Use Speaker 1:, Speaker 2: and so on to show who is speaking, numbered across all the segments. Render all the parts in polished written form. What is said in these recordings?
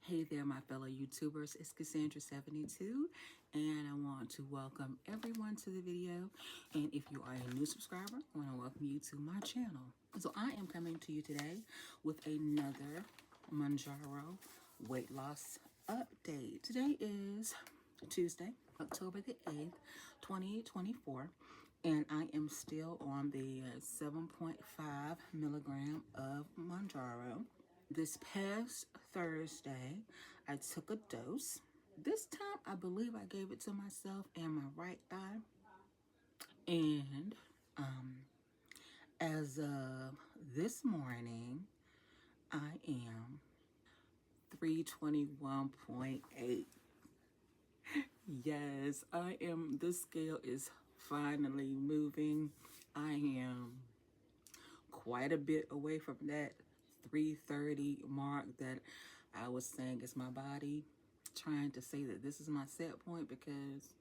Speaker 1: Hey there, my fellow YouTubers. It's Cassandra72, and I want to welcome everyone to the video. And if you are a new subscriber, I want to welcome you to my channel. So I am coming to you today with another Mounjaro weight loss update. Today is Tuesday, October the 8th, 2024. And I am still on the 7.5 milligram of Mounjaro. This past Thursday, I took a dose. This time, I believe I gave it to myself and my right thigh. And as of this morning, I am 321.8. Yes, I am. The scale is finally moving. I am quite a bit away from that 330 mark that I was saying is my body trying to say that this is my set point, because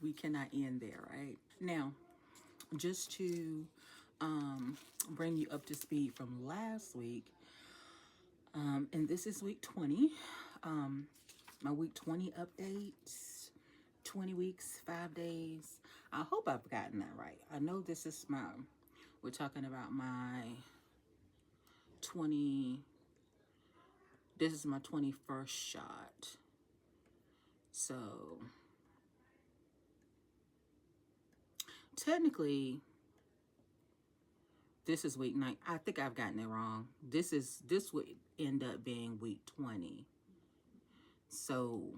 Speaker 1: we cannot end there, right? Now, just to bring you up to speed from last week, and this is week 20, my week 20 updates, 20 weeks, 5 days. I hope I've gotten that right. I know this is we're talking about my 20, this is my 21st shot. So technically, this is week 9. I think I've gotten it wrong. This would end up being week 20. So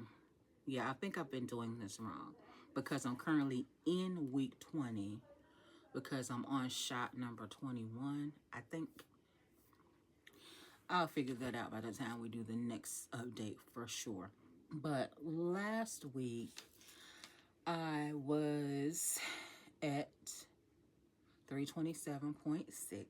Speaker 1: yeah, I think I've been doing this wrong, because I'm currently in week 20, because I'm on shot number 21. I think I'll figure that out by the time we do the next update for sure. But last week, I was at 327.6.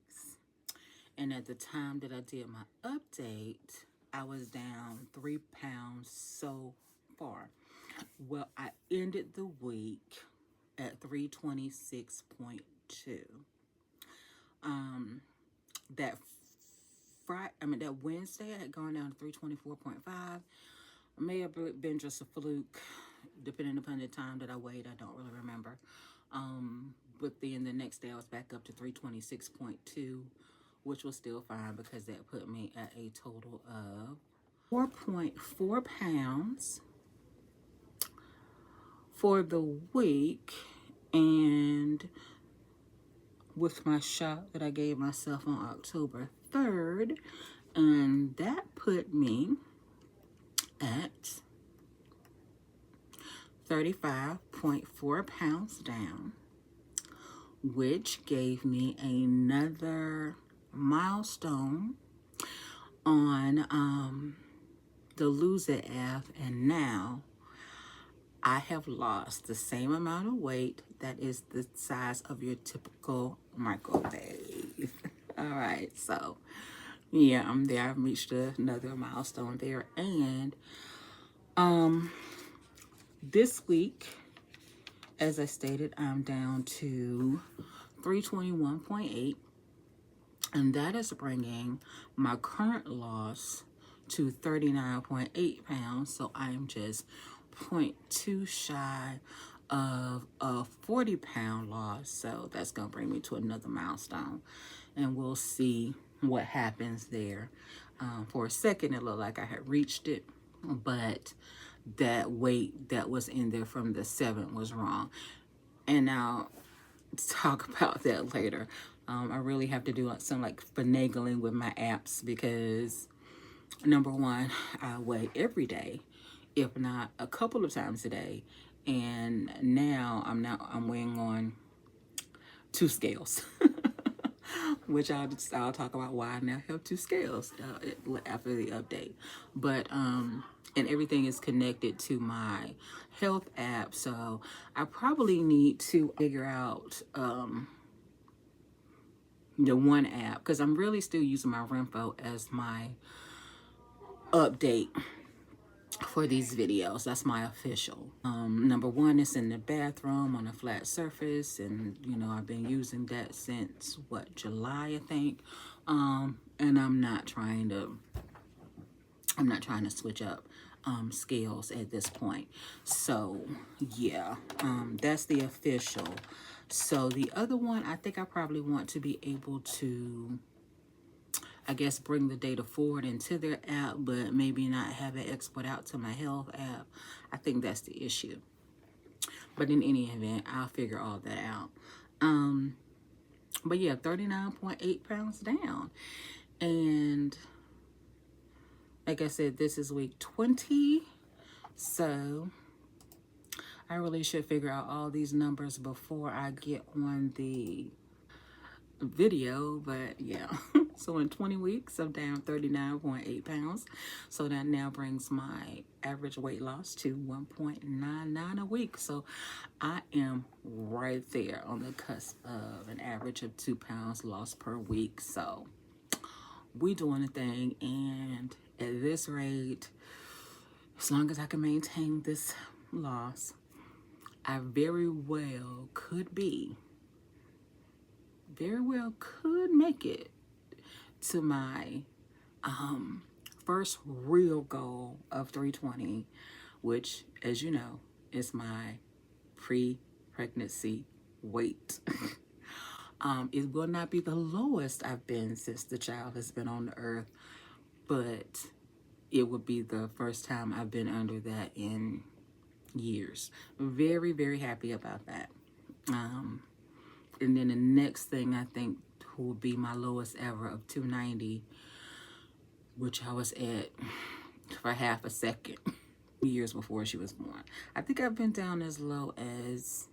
Speaker 1: And at the time that I did my update, I was down 3 pounds so far. Well, I ended the week at 326.2. That Wednesday I had gone down to 324.5. May have been just a fluke, depending upon the time that I weighed. I don't really remember. But then the next day I was back up to 326.2, which was still fine, because that put me at a total of 4.4 pounds for the week. And with my shot that I gave myself on October 3rd, and that put me at 35.4 pounds down, which gave me another milestone on the Lose It app. And now I have lost the same amount of weight that is the size of your typical microwave. All right, so yeah, I'm there. I've reached another milestone there. And this week, as I stated, I'm down to 321.8, and that is bringing my current loss to 39.8 pounds. So I am just 0.2 shy of a 40-pound loss. So that's going to bring me to another milestone, and we'll see what happens there. For a second, it looked like I had reached it, but that weight that was in there from the 7 was wrong. And I'll talk about that later. I really have to do some finagling with my apps, because number one, I weigh every day, if not a couple of times a day. And now I'm weighing on 2 scales, which I'll talk about why I now have 2 scales after the update. But and everything is connected to my health app, so I probably need to figure out the one app, because I'm really still using my Renfo as my update for these videos. That's my official. Number one, it's in the bathroom on a flat surface, and I've been using that since July, I think. And I'm not trying to I'm not trying to switch up scales at this point. So yeah, that's the official. So the other one, I think I probably want to be able to, I guess, bring the data forward into their app, but maybe not have it export out to my health app. I think that's the issue. But in any event, I'll figure all that out. But yeah, 39.8 pounds down. And like I said, this is week 20. So I really should figure out all these numbers before I get on the video, but yeah. So in 20 weeks, I'm down 39.8 pounds. So that now brings my average weight loss to 1.99 a week. So I am right there on the cusp of an average of 2 pounds lost per week. So we doing a thing, and at this rate, as long as I can maintain this loss, I very well could make it to my first real goal of 320, which, as you know, is my pre-pregnancy weight. It will not be the lowest I've been since the child has been on the earth, but it would be the first time I've been under that in years. Very, very happy about that. And then the next thing I think will be my lowest ever of 290, which I was at for half a second years before she was born. I think I've been down as low as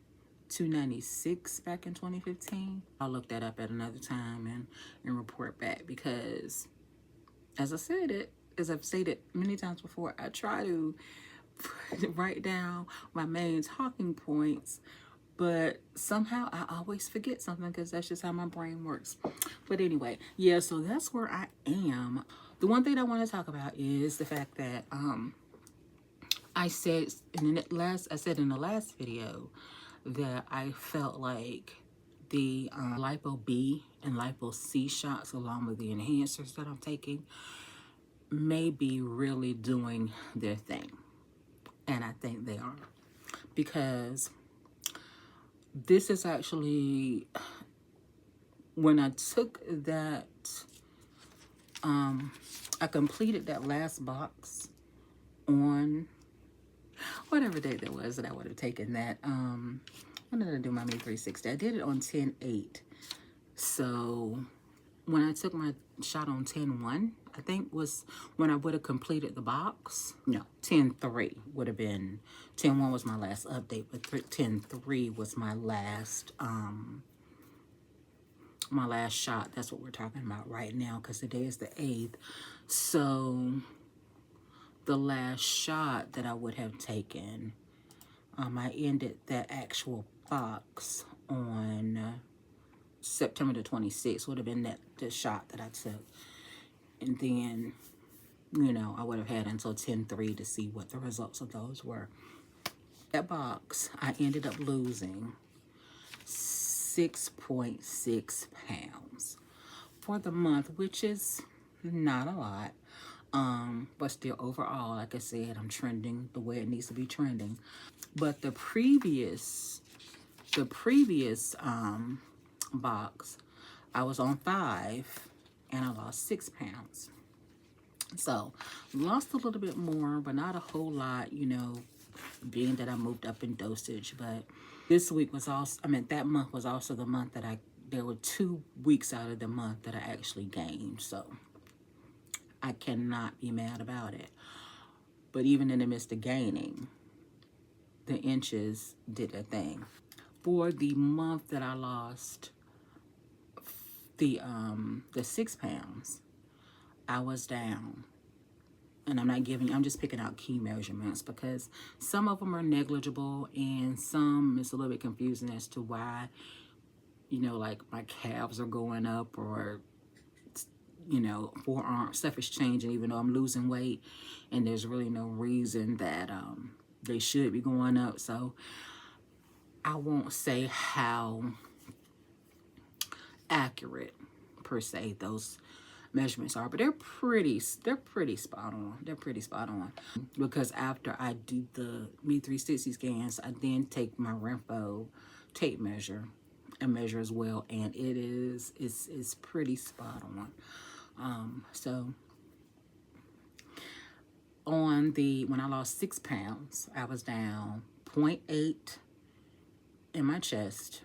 Speaker 1: 296 back in 2015. I'll look that up at another time and report back, because as I've stated many times before, I try to write down my main talking points, but somehow I always forget something, because that's just how my brain works. But anyway, yeah, so that's where I am. The one thing I want to talk about is the fact that I said in the last video that I felt like the Lipo B and Lipo C shots, along with the enhancers that I'm taking, may be really doing their thing. And I think they are, because this is actually, when I took that, I completed that last box on whatever date that was that I would have taken that. When did I do my May 360? I did it on 10/8. So when I took my shot on 10/1, I think was when I would have completed the box. No, 10/3 would have been, 10/1 was my last update, but 10/3 was my last shot. That's what we're talking about right now, because today is the 8th. So the last shot that I would have taken, I ended that actual box on September the 26th, would have been the shot that I took. And then, you know, I would have had until 10/3 to see what the results of those were. That box, I ended up losing 6.6 pounds for the month, which is not a lot. But still, overall, like I said, I'm trending the way it needs to be trending. But the previous box, I was on 5 and I lost 6 pounds. So lost a little bit more, but not a whole lot, you know, being that I moved up in dosage. But this week was also, that month was also the month that there were 2 weeks out of the month that I actually gained. So I cannot be mad about it. But even in the midst of gaining, the inches did their thing. For the month that I lost the 6 pounds, I was down. And I'm just picking out key measurements, because some of them are negligible and some it's a little bit confusing as to why, you know, like my calves are going up, or, you know, forearm stuff is changing even though I'm losing weight, and there's really no reason that they should be going up. So I won't say how accurate per se those measurements are, but they're pretty spot on. They're pretty spot on. Because after I do the Me 360 scans, I then take my Renpho tape measure and measure as well, and it's pretty spot on. So on when I lost 6 pounds, I was down 0.8 in my chest,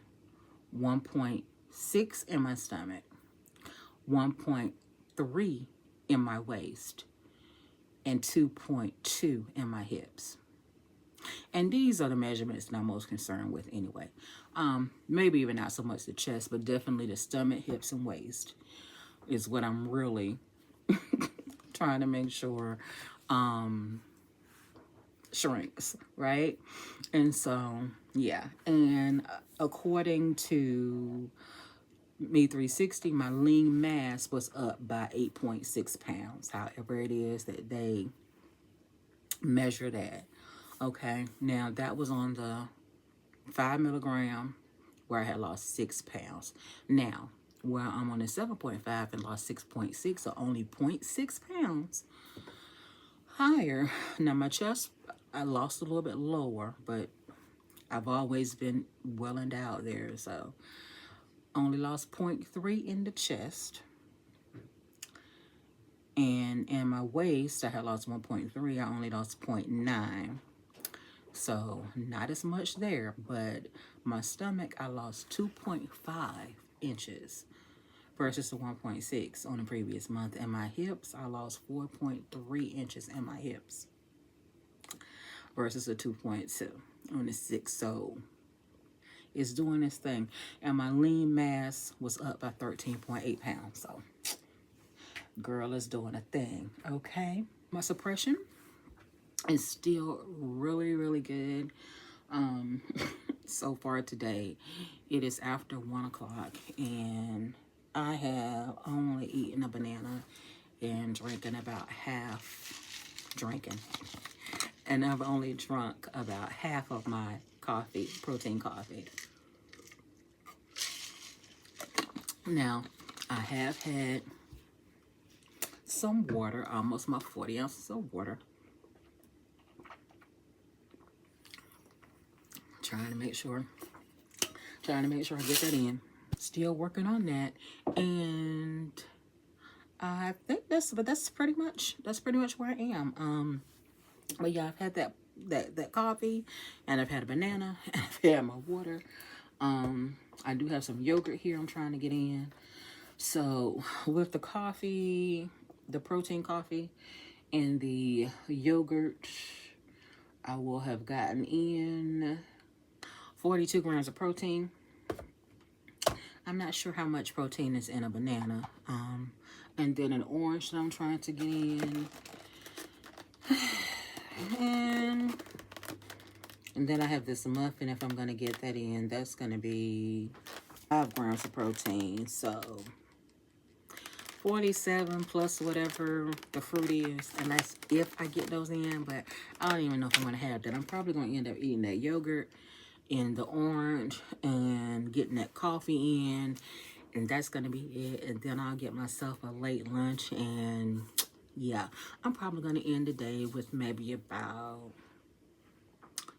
Speaker 1: 1.6 in my stomach, 1.3 in my waist, and 2.2 in my hips. And these are the measurements that I'm most concerned with anyway. Maybe even not so much the chest, but definitely the stomach, hips, and waist is what I'm really trying to make sure shrinks, right? And so, yeah. And according to Me 360, my lean mass was up by 8.6 pounds. However it is that they measure that. Okay, now that was on the 5 milligram where I had lost 6 pounds. Now, where I'm on the 7.5 and lost 6.6, so only 0.6 pounds higher. Now my chest, I lost a little bit lower, but I've always been well endowed there, so only lost 0.3 in the chest. And in my waist, I had lost 1.3. I only lost 0.9. So not as much there, but my stomach, I lost 2.5 inches versus the 1.6 on the previous month. And my hips, I lost 4.3 inches in my hips versus a 2.2 on the 6. So it's doing this thing. And my lean mass was up by 13.8 pounds. So girl is doing a thing, okay? My suppression is still really, really good. So far today, it is after 1 o'clock, and I have only eaten a banana and drinking about half, and I've only drunk about half of my coffee, protein coffee. Now, I have had some water, almost my 40 ounces of water. Trying to make sure I get that in. Still working on that, and I think that's pretty much where I am. But yeah, I've had that coffee, and I've had a banana, and I've had my water. I do have some yogurt here I'm trying to get in. So with the coffee, the protein coffee, and the yogurt, I will have gotten in 42 grams of protein. I'm not sure how much protein is in a banana. And then an orange that I'm trying to get in. And then I have this muffin, if I'm going to get that in. That's going to be 5 grams of protein. So 47 plus whatever the fruit is. And that's if I get those in. But I don't even know if I'm going to have that. I'm probably going to end up eating that yogurt and the orange and getting that coffee in, and that's gonna be it. And then I'll get myself a late lunch, and yeah, I'm probably gonna end the day with maybe about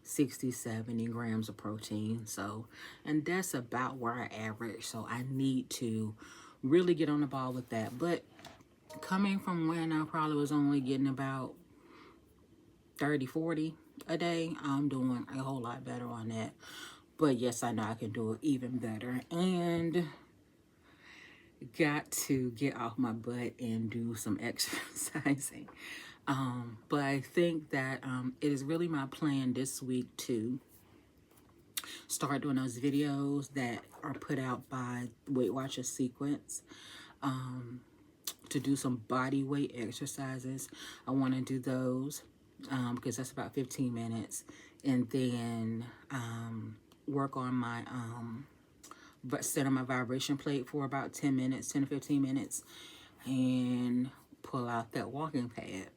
Speaker 1: 60-70 grams of protein. So, and that's about where I average, so I need to really get on the ball with that. But coming from when I probably was only getting about 30-40 a day, I'm doing a whole lot better on that. But yes, I know I can do it even better. And got to get off my butt and do some exercising. But I think that it is really my plan this week to start doing those videos that are put out by Weight Watchers Sequence, to do some body weight exercises. I want to do those because that's about 15 minutes. And then work on my set on my vibration plate for about 10 to 15 minutes, and pull out that walking pad,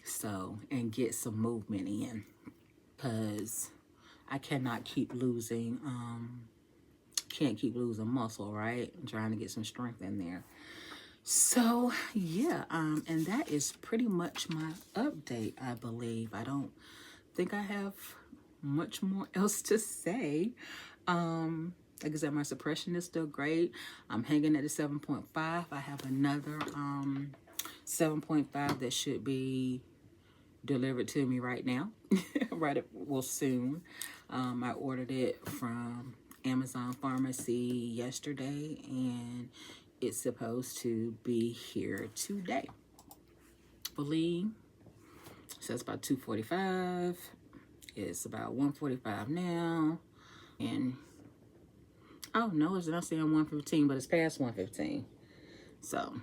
Speaker 1: so, and get some movement in, because I cannot keep losing muscle, right? I'm trying to get some strength in there. So yeah, and that is pretty much my update, I believe. I don't think I have much more else to say. Like I said, my suppression is still great. I'm hanging at a 7.5. I have another 7.5 that should be delivered to me right now. Well, soon. I ordered it from Amazon Pharmacy yesterday, and it's supposed to be here today. I believe. So it's about 2:45. It's about 1:45 now. And oh no, it's not saying 1:15, but it's past 1:15. So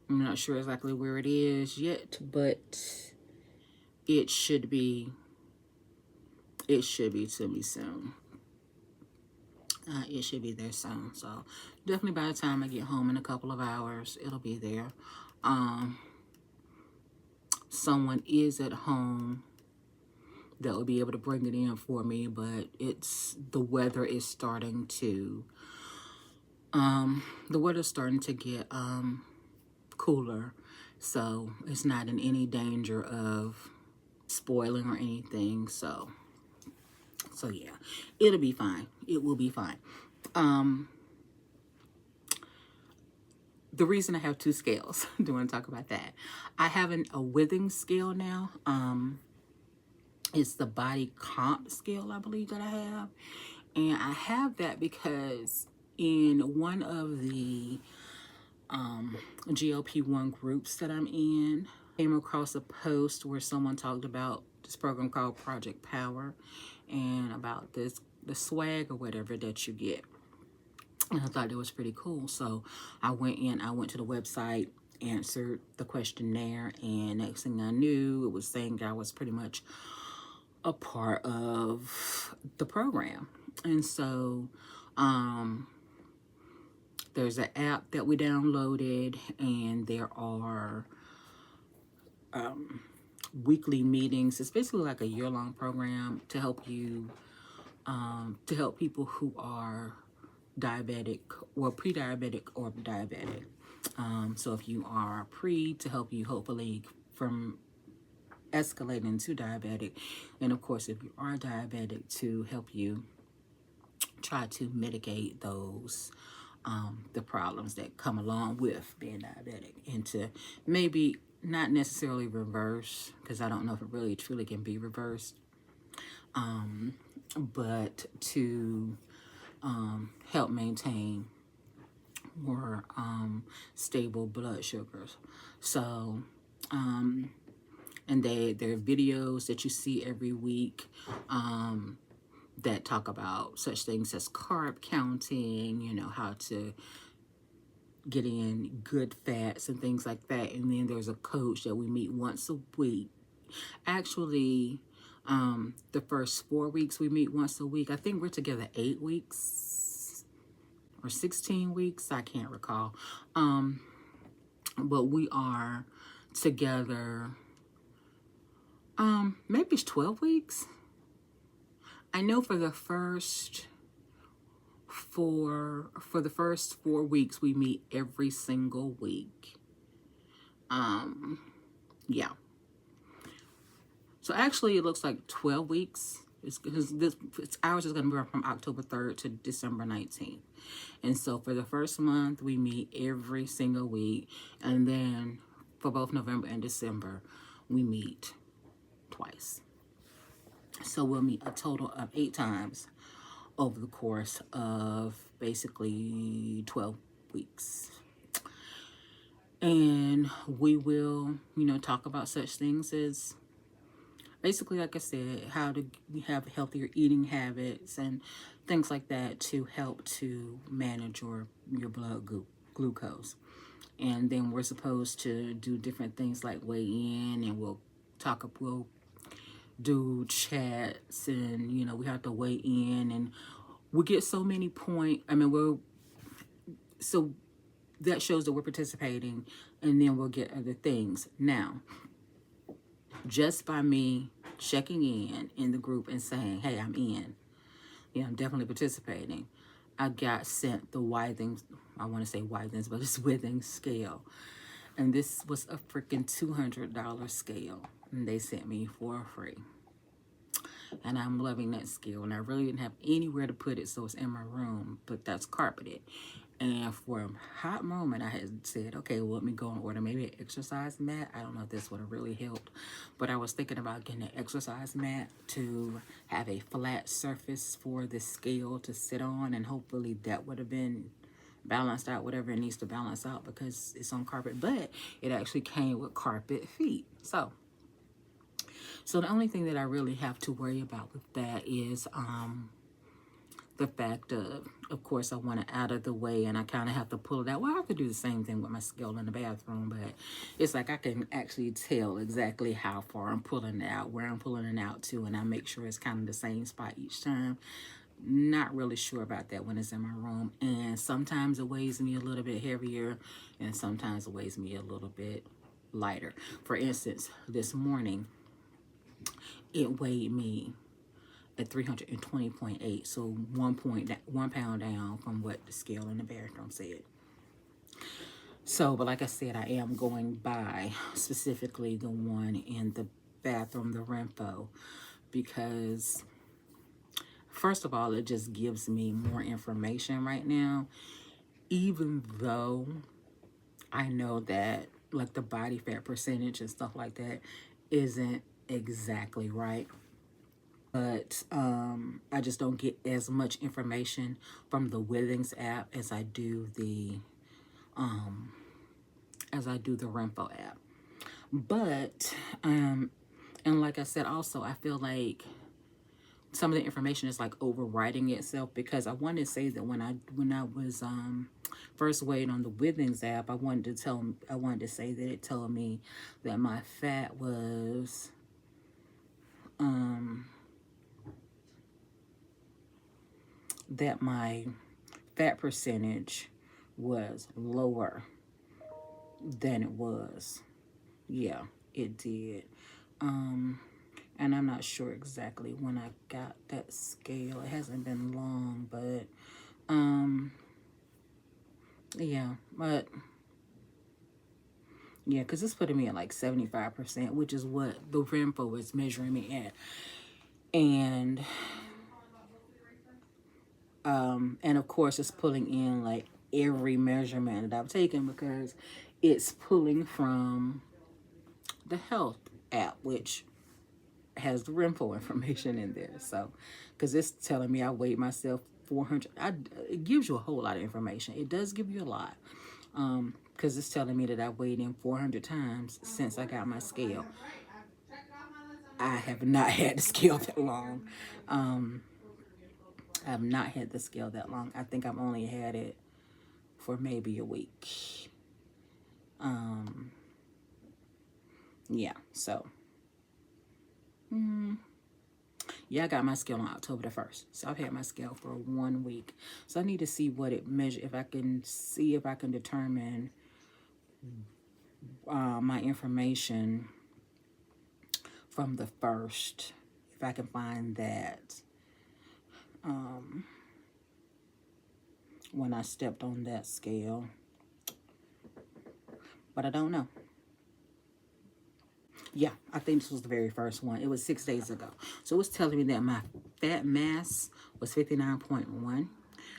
Speaker 1: I'm not sure exactly where it is yet, but it should be to me soon. It should be there soon. So definitely by the time I get home in a couple of hours, it'll be there. Someone is at home that will be able to bring it in for me, but the weather is starting to get cooler, so it's not in any danger of spoiling or anything. So yeah, it'll be fine. It will be fine. The reason I have two scales, do want to talk about that. I have a withing scale now. It's the body comp scale, I believe, that I have. And I have that because in one of the GLP-1 groups that I'm in, I came across a post where someone talked about this program called Project Power and about the swag or whatever that you get. And I thought it was pretty cool. So I went to the website, answered the questionnaire, and next thing I knew, it was saying I was pretty much a part of the program. And so there's an app that we downloaded, and there are weekly meetings. It's basically like a year-long program to help you, to help people who are diabetic or pre-diabetic or diabetic. So if you are pre, to help you hopefully from escalating to diabetic, and of course if you are diabetic, to help you try to mitigate those the problems that come along with being diabetic, and to maybe not necessarily reverse, because I don't know if it really truly can be reversed, but to help maintain more stable blood sugars. So and there are videos that you see every week that talk about such things as carb counting, you know, how to get in good fats and things like that. And then there's a coach that we meet once a week. Actually, the first 4 weeks we meet once a week. I think we're together 8 weeks or 16 weeks. I can't recall. But we are together, maybe it's 12 weeks. I know for the first 4 weeks we meet every single week. Yeah. So actually it looks like 12 weeks. Ours is going to be from October 3rd to December 19th. And so for the first month, we meet every single week. And then for both November and December, we meet twice. So we'll meet a total of 8 times over the course of basically 12 weeks. And we will, you know, talk about such things as basically, like I said, how to have healthier eating habits and things like that to help to manage your blood glucose. And then we're supposed to do different things like weigh in, and we'll do chats, and, you know, we have to weigh in, and we get so many points. I mean, so that shows that we're participating, and then we'll get other things. Now, just by me checking in the group and saying, hey, I'm in, yeah, I'm definitely participating, I got sent the Withings, I want to say Withings, but it's Withings scale. And this was a freaking $200 scale. And they sent me for free. And I'm loving that scale. And I really didn't have anywhere to put it, so it's in my room, but that's carpeted. And for a hot moment, I had said, okay, well, let me go and order maybe an exercise mat. I don't know if this would have really helped, but I was thinking about getting an exercise mat to have a flat surface for the scale to sit on, and hopefully that would have been balanced out whatever it needs to balance out because it's on carpet, but it actually came with carpet feet. So the only thing that I really have to worry about with that is the fact of course, I want it out of the way, and I kind of have to pull it out. Well, I have to do the same thing with my scale in the bathroom, but it's like I can actually tell exactly how far I'm pulling it out, where I'm pulling it out to, and I make sure it's kind of the same spot each time. Not really sure about that when it's in my room, and sometimes it weighs me a little bit heavier, and sometimes it weighs me a little bit lighter. For instance, this morning, it weighed me at 320.8, so 1 pound down from what the scale in the bathroom said. So, but like I said, I am going by specifically the one in the bathroom, the Renfo, because first of all, it just gives me more information right now, even though I know that like the body fat percentage and stuff like that isn't exactly right. But I just don't get as much information from the Withings app as I do the Renfo app. But and like I said, also I feel like some of the information is like overwriting itself, because I wanted to say that when I was first weighed on the Withings app, I wanted to say that it told me that my fat was that my fat percentage was lower than it was. Yeah, it did. And I'm not sure exactly when I got that scale. It hasn't been long, but yeah, because it's putting me at like 75%, which is what the Renfo is measuring me at. And of course it's pulling in like every measurement that I've taken, because it's pulling from the health app, which has the Renfo information in there. So, because it's telling me I weighed myself 400. It gives you a whole lot of information. It does give you a lot. Because it's telling me that I weighed in 400 times since I got my scale. I have not had the scale that long. I have not had the scale that long. I think I've only had it for maybe a week. Yeah, so. Yeah, I got my scale on October the 1st. So I've had my scale for 1 week. So I need to see what it measures, if I can determine my information from the 1st. If I can find that when I stepped on that scale. But I don't know. Yeah, I think this was the very first one. It was 6 days ago. So it was telling me that my fat mass was 59.1.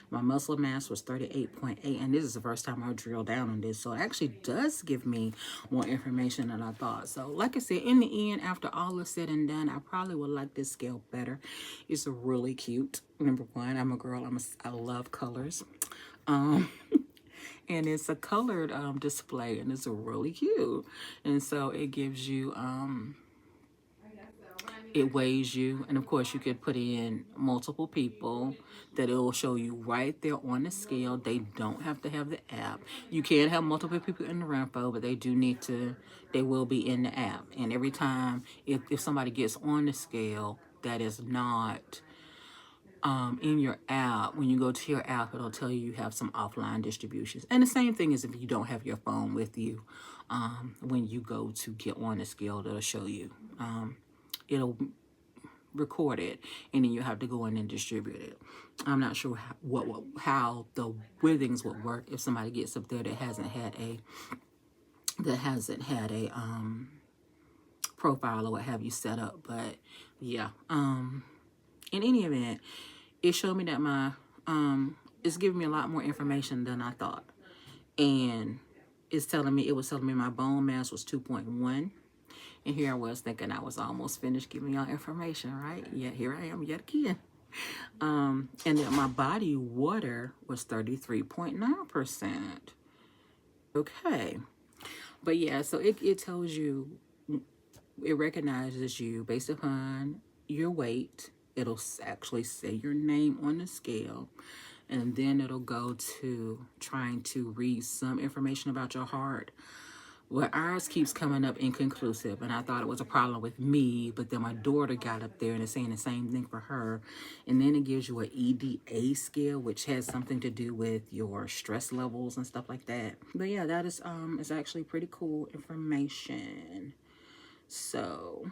Speaker 1: My muscle mass was 38.8. And this is the first time I drilled down on this. So it actually does give me more information than I thought. So like I said, in the end, after all is said and done, I probably would like this scale better. It's really cute. Number one, I'm a girl. I love colors. And it's a colored display, and it's really cute. And so it gives you it weighs you, and of course you could put in multiple people that it will show you right there on the scale. They don't have to have the app. You can have multiple people in the Renfo, but they will be in the app. And every time if somebody gets on the scale that is not in your app, when you go to your app, it'll tell you have some offline distributions. And the same thing is if you don't have your phone with you, when you go to get on the scale, it'll show you. It'll recorded, and then you have to go in and distribute it. I'm not sure how the withings would work if somebody gets up there that hasn't had a profile or what have you set up. But yeah, in any event, it showed me that my it's giving me a lot more information than I thought, and it was telling me my bone mass was 2.1. And here I was thinking I was almost finished giving y'all information, right? Yeah, here I am yet again. And that my body water was 33.9%. Okay. But yeah, so it tells you, it recognizes you based upon your weight. It'll actually say your name on the scale. And then it'll go to trying to read some information about your heart. Well, ours keeps coming up inconclusive, and I thought it was a problem with me, but then my daughter got up there and it's saying the same thing for her. And then it gives you an EDA scale, which has something to do with your stress levels and stuff like that. But yeah, that is actually pretty cool information. So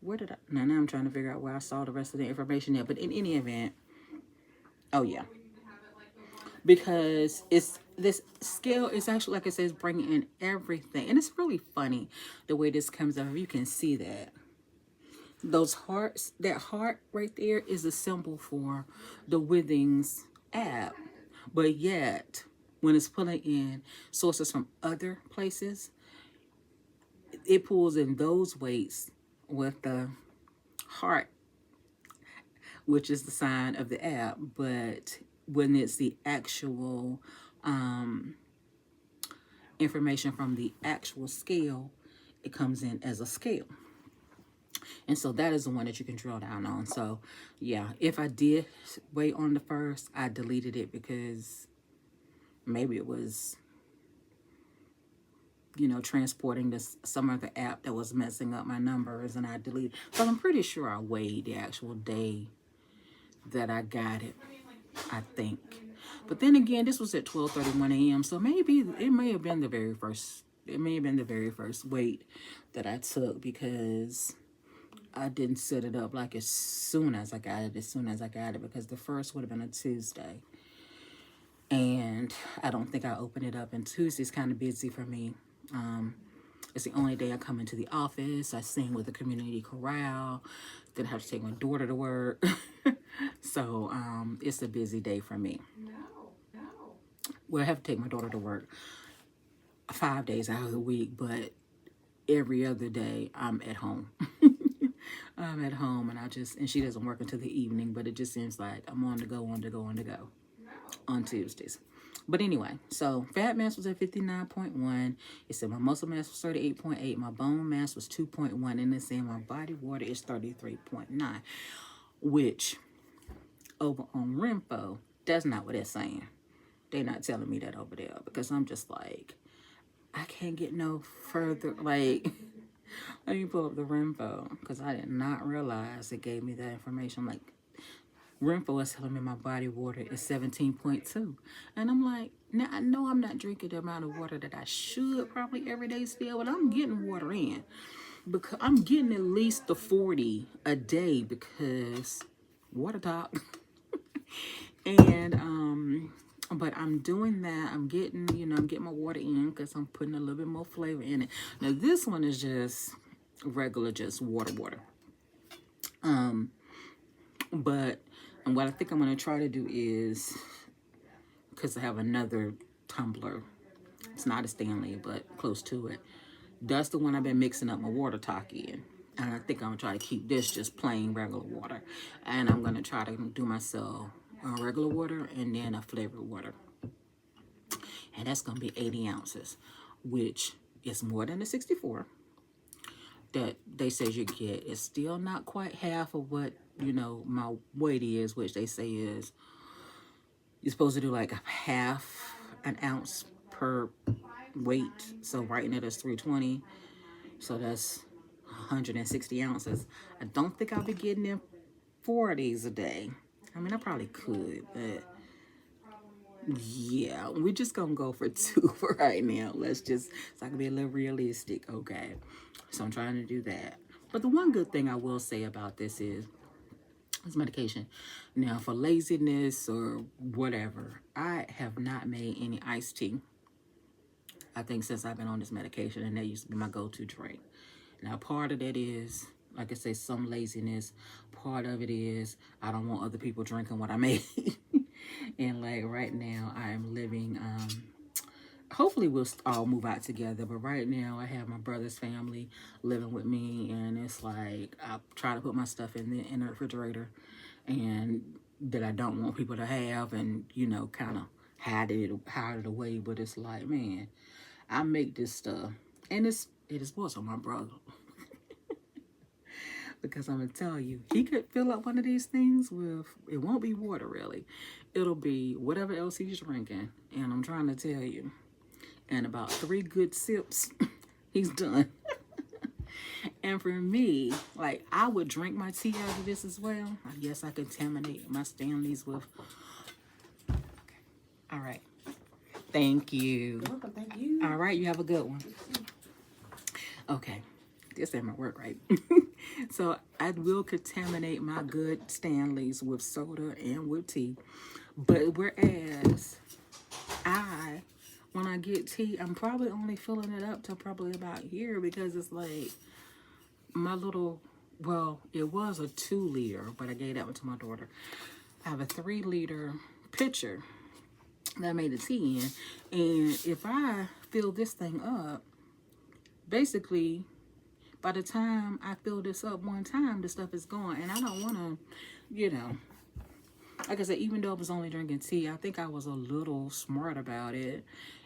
Speaker 1: where did I, now I'm trying to figure out where I saw the rest of the information there, but in any event, oh yeah, because this scale is actually, like it says, bringing in everything. And it's really funny the way this comes out. You can see that those hearts, that heart right there is a symbol for the Withings app. But yet when it's pulling in sources from other places, it pulls in those weights with the heart, which is the sign of the app. But when it's the actual information from the actual scale, it comes in as a scale. And so that is the one that you can drill down on. So yeah, if I did weigh on the first, I deleted it because maybe it was, you know, transporting this some other app that was messing up my numbers, and I deleted. But I'm pretty sure I weighed the actual day that I got it, I think. But then again, this was at 12:31 a.m. So maybe it may have been the very first. It may have been the very first weight that I took, because I didn't set it up like as soon as I got it. Because the first would have been a Tuesday, and I don't think I opened it up. And Tuesday's kind of busy for me. It's the only day I come into the office. I sing with the community chorale. Then I have to take my daughter to work. So it's a busy day for me. Well, I have to take my daughter to work 5 days out of the week, but every other day I'm at home. I'm at home, and she doesn't work until the evening, but it just seems like I'm on the go on Tuesdays. But anyway, so fat mass was at 59.1. It said my muscle mass was 38.8. My bone mass was 2.1. And it's saying my body water is 33.9. Which, over on Renfo, that's not what it's saying. They're not telling me that over there. Because I'm just like, I can't get no further. Like, let me pull up the Renfo. Because I did not realize it gave me that information. Like, Renfo is telling me my body water is 17.2. And I'm like, now I know I'm not drinking the amount of water that I should probably every day still, but I'm getting water in. Because I'm getting at least the 40 a day, because water talk. And but I'm doing that. I'm getting my water in, because I'm putting a little bit more flavor in it. Now this one is just regular, just water. But and what I think I'm going to try to do is, because I have another tumbler. It's not a Stanley, but close to it. That's the one I've been mixing up my water talk in. And I think I'm going to try to keep this just plain regular water. And I'm going to try to do myself a regular water and then a flavored water. And that's going to be 80 ounces, which is more than the 64 that they say you get. It's still not quite half of what, my weight is, which they say is you're supposed to do like half an ounce per weight. So right now that's 320. So that's 160 ounces. I don't think I'll be getting in 4 days a day. I mean, I probably could, but Yeah, we're just gonna go for 2 for right now. Let's just, so I can be a little realistic, okay? So I'm trying to do that. But the one good thing I will say about this is it's medication. Now, for laziness or whatever, I have not made any iced tea, I think, since I've been on this medication, and that used to be my go-to drink. Now, part of that is, like I say, some laziness. Part of it is I don't want other people drinking what I made. And like right now, I am living, hopefully we'll all move out together, but right now I have my brother's family living with me, and it's like I try to put my stuff in the refrigerator and that I don't want people to have, and you know, kind of hide it away. But it's like, man, I make this stuff, and it is also my brother. Because I'm gonna tell you, he could fill up one of these things with, it won't be water really, it'll be whatever else he's drinking, and I'm trying to tell you, in about 3 good sips, he's done. And for me, like, I would drink my tea out of this as well. I guess I contaminate my Stanleys with. Okay. All right. Thank you.
Speaker 2: You're welcome. Thank you.
Speaker 1: All right. You have a good one. Okay. This ain't my work, right? So I will contaminate my good Stanleys with soda and with tea. But whereas when I get tea, I'm probably only filling it up to probably about here, because it's like my little, well, it was a 2-liter, but I gave that one to my daughter. I have a 3-liter pitcher that I made the tea in. And if I fill this thing up, basically, by the time I fill this up one time, the stuff is gone. And I don't want to, you know, like I said, even though I was only drinking tea, I think I was a little smart about it,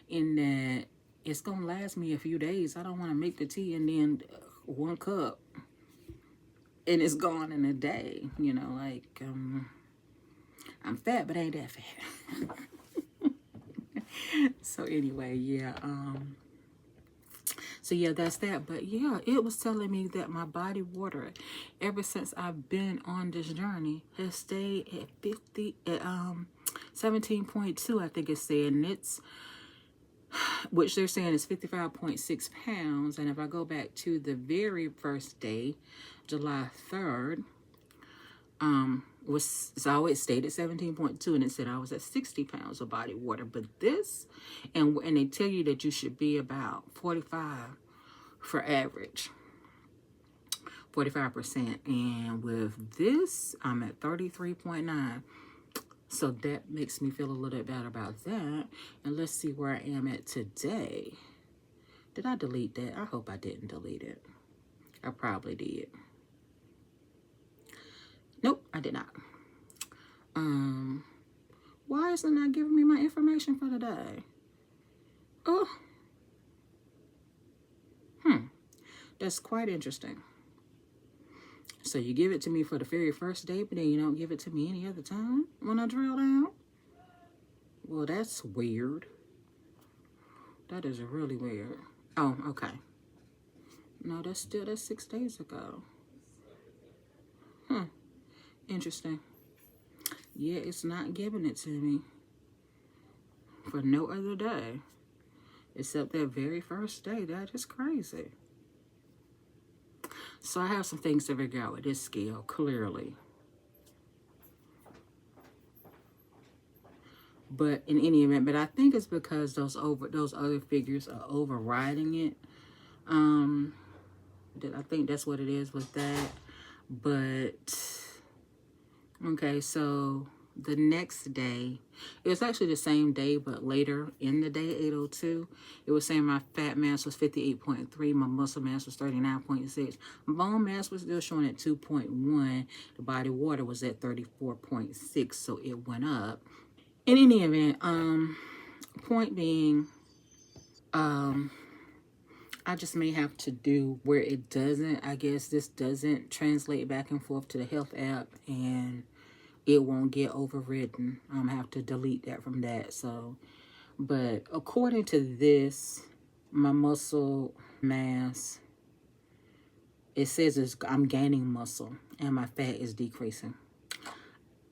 Speaker 1: in that it's going to last me a few days. I don't want to make the tea and then 1 cup and it's gone in a day. You know, like, I'm fat, but I ain't that fat. So anyway, yeah, so yeah, that's that. But yeah, it was telling me that my body water, ever since I've been on this journey, has stayed at 17.2, I think it said, and it's, which they're saying is 55.6 pounds. And if I go back to the very first day, July 3rd, it's always stayed at 17.2, and it said I was at 60 pounds of body water. But this, and they tell you that you should be about 45 for average, 45%, and with this I'm at 33.9. So that makes me feel a little bit better about that. And let's see where I am at today. Did I delete that? I hope I didn't delete it. I probably did. Nope, I did not. Why isn't that giving me my information for today? Oh. That's quite interesting. So you give it to me for the very first day, but then you don't give it to me any other time when I drill down? Well, that's weird. That is really weird. Oh, okay. No, that's 6 days ago. Interesting. Yeah, it's not giving it to me for no other day except that very first day. That is crazy. So I have some things to figure out with this scale, clearly. But in any event, but I think it's because those other figures are overriding it. I think that's what it is with that. But okay, so the next day, it was actually the same day, but later in the day, 8:02, it was saying my fat mass was 58.3, my muscle mass was 39.6, bone mass was still showing at 2.1, the body water was at 34.6, so it went up. In any event, point being, I just may have to do where it doesn't, I guess this doesn't translate back and forth to the health app, and it won't get overridden. I'm gonna have to delete that from that. So, but according to this, my muscle mass, it says I'm gaining muscle and my fat is decreasing.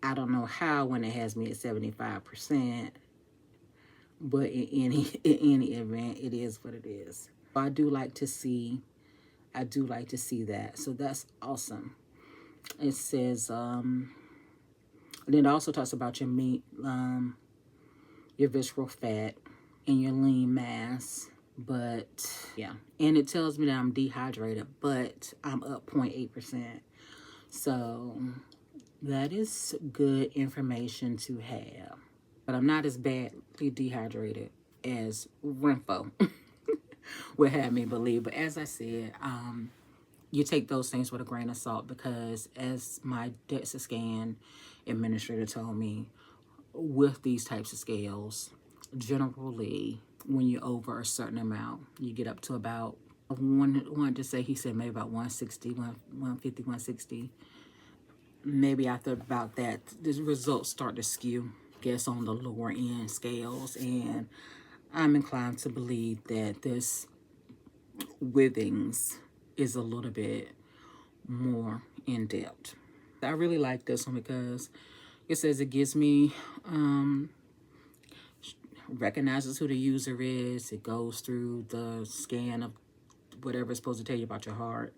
Speaker 1: I don't know how when it has me at 75%, But in any event, it is what it is. I do like to see that. So that's awesome. It says, and then it also talks about your meat, your visceral fat, and your lean mass. But yeah, and it tells me that I'm dehydrated, but I'm up 0.8%. So that is good information to have. But I'm not as badly dehydrated as Renfo would have me believe. But as I said, you take those things with a grain of salt, because as my DEXA scan administrator told me, with these types of scales, generally when you're over a certain amount, you get up to about, one to say, he said maybe about 160, 150, 160. Maybe after about that, the results start to skew, I guess, on the lower end scales. And I'm inclined to believe that this Withings is a little bit more in depth. I really like this one because it says it gives me, recognizes who the user is. It goes through the scan of whatever it's supposed to tell you about your heart,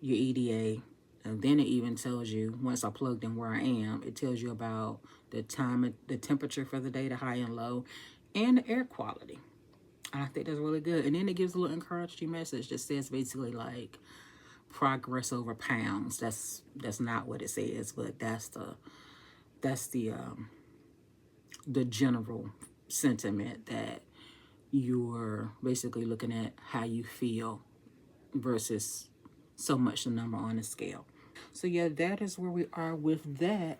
Speaker 1: your EDA, and then it even tells you, once I plugged in where I am, it tells you about the time, the temperature for the day, the high and low, and the air quality. And I think that's really good. And then it gives a little encouraging message that says basically like progress over pounds. That's not what it says, but that's the general sentiment, that you're basically looking at how you feel versus so much the number on the scale. So yeah, that is where we are with that.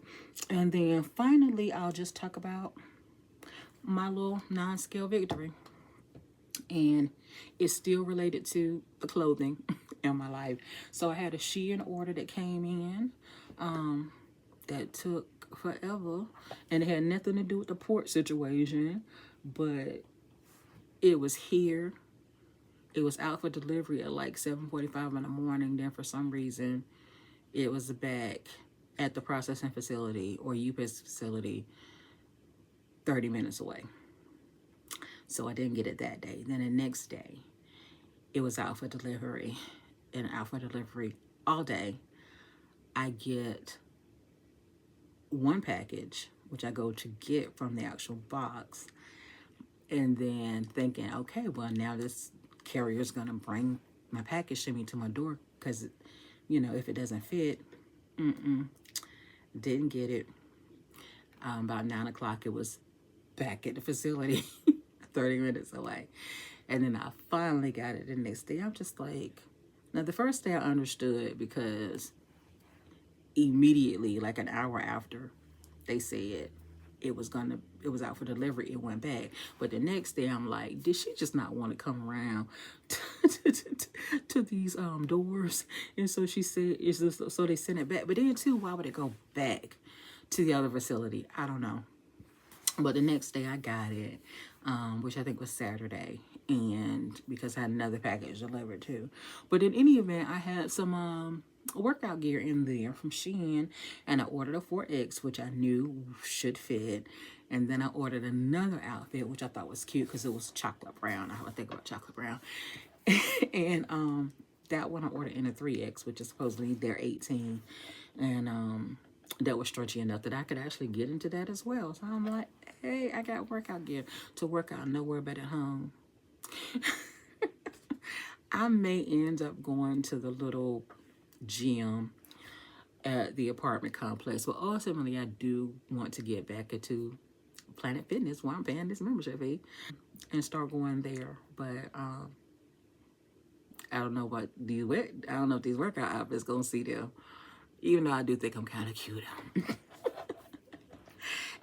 Speaker 1: And then finally, I'll just talk about my little non-scale victory. And it's still related to the clothing in my life. So I had a Shein order that came in that took forever, and it had nothing to do with the port situation, but it was here. It was out for delivery at like 7:45 in the morning. Then for some reason, it was back at the processing facility or UPS facility 30 minutes away. So I didn't get it that day. Then the next day, it was out for delivery, and out for delivery all day. I get one package, which I go to get from the actual box, and then thinking, okay, well, now this carrier's gonna bring my package to me to my door, because, you know, if it doesn't fit, didn't get it. About 9 o'clock, it was back at the facility, 30 minutes away. And then I finally got it the next day. I'm just like, now the first day I understood, because immediately, like an hour after they said it was out for delivery, it went back. But the next day I'm like, did she just not want to come around to these doors? And so she said, so they sent it back. But then too, why would it go back to the other facility? I don't know. But the next day I got it, which I think was Saturday, and because I had another package delivered too. But in any event, I had some workout gear in there from Shein, and I ordered a 4X, which I knew should fit. And then I ordered another outfit, which I thought was cute because it was chocolate brown. I think about chocolate brown. And that one I ordered in a 3X, which is supposedly they're 18. And that was stretchy enough that I could actually get into that as well. So I'm like, hey, I got workout gear to work out nowhere but at home. I may end up going to the little gym at the apartment complex, but ultimately I do want to get back into Planet Fitness, where I'm paying this membership fee, and start going there. But I don't know what I don't know if these workout outfits gonna see them, even though I do think I'm kind of cute.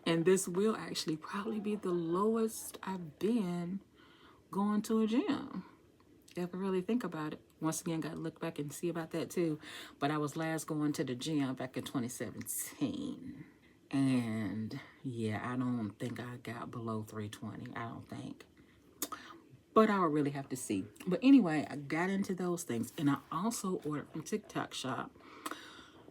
Speaker 1: And this will actually probably be the lowest I've been going to a gym, if I really think about it. Once again, got to look back and see about that too. But I was last going to the gym back in 2017. And yeah, I don't think I got below 320. I don't think. But I would really have to see. But anyway, I got into those things. And I also ordered from TikTok Shop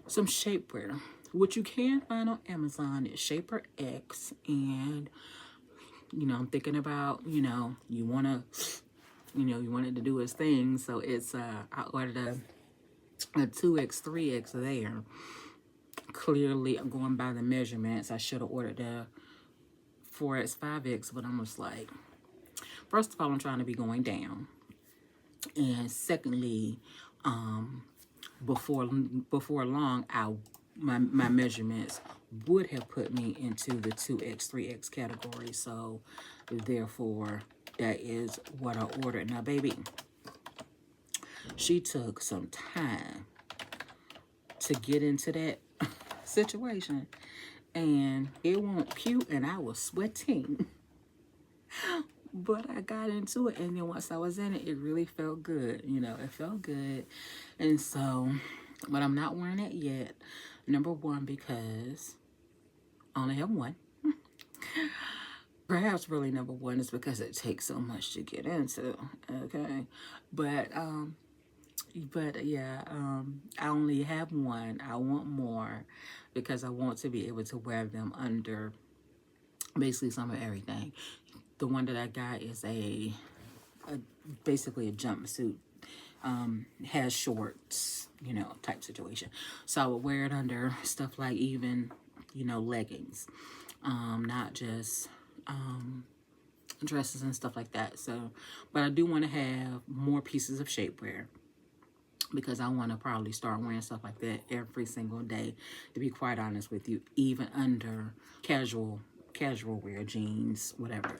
Speaker 1: some shapewear, which you can find on Amazon. It's Shaper X. And you know, I'm thinking about, you know, you want it to do its thing. So it's, I ordered a 2X, 3X there. Clearly, I'm going by the measurements. I should have ordered the 4X, 5X, but I'm just like, first of all, I'm trying to be going down. And secondly, before long, my measurements would have put me into the 2X, 3X category. So therefore, that is what I ordered. Now, baby, she took some time to get into that situation, and it won't cute, and I was sweating. But I got into it, and then once I was in it, it really felt good. You know, it felt good. And so, but I'm not wearing it yet. Number one, because I only have one. Perhaps really number one is because it takes so much to get into. Okay. But yeah, I only have one. I want more because I want to be able to wear them under basically some of everything. The one that I got is basically a jumpsuit, has shorts, you know, type situation. So I would wear it under stuff like even, you know, leggings, not just dresses and stuff like that. So, but I do want to have more pieces of shapewear, because I want to probably start wearing stuff like that every single day, to be quite honest with you, even under casual wear, jeans, whatever,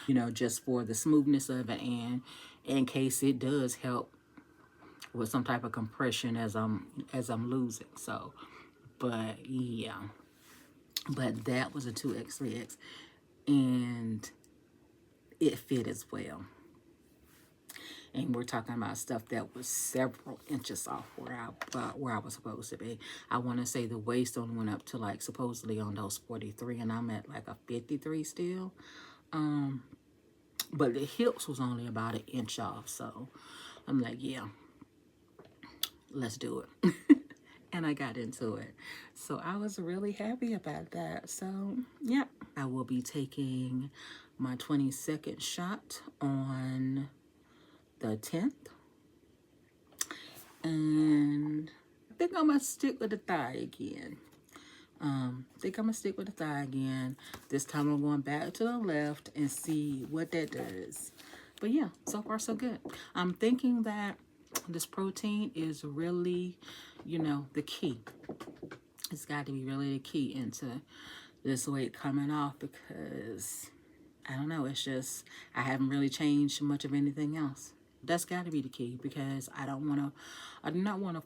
Speaker 1: you know, just for the smoothness of it, and in case it does help with some type of compression as I'm losing. So, but yeah, but that was a 2X, 3X, and it fit as well. And we're talking about stuff that was several inches off where I was supposed to be. I want to say the waist only went up to like supposedly on those 43, and I'm at like a 53 still. But the hips was only about an inch off. So I'm like, yeah, let's do it. And I got into it. So I was really happy about that. So yeah, I will be taking my 22nd shot on the 10th. And I think I'm going to stick with the thigh again. This time I'm going back to the left and see what that does. But yeah, so far so good. I'm thinking that this protein is really, you know, the key. It's got to be really the key into this weight coming off, because I don't know, it's just, I haven't really changed much of anything else. That's got to be the key, because I do not want to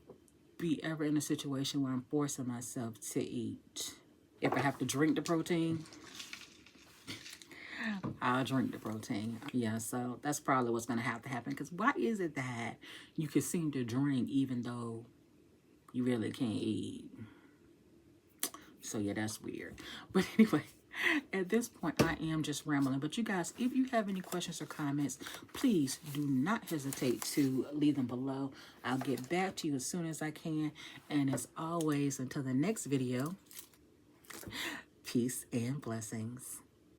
Speaker 1: be ever in a situation where I'm forcing myself to eat. If I have to drink the protein, I'll drink the protein. Yeah, so that's probably what's going to have to happen, because why is it that you can seem to drink even though you really can't eat? So yeah, that's weird. But anyway, at this point, I am just rambling. But you guys, if you have any questions or comments, please do not hesitate to leave them below. I'll get back to you as soon as I can. And as always, until the next video, peace and blessings.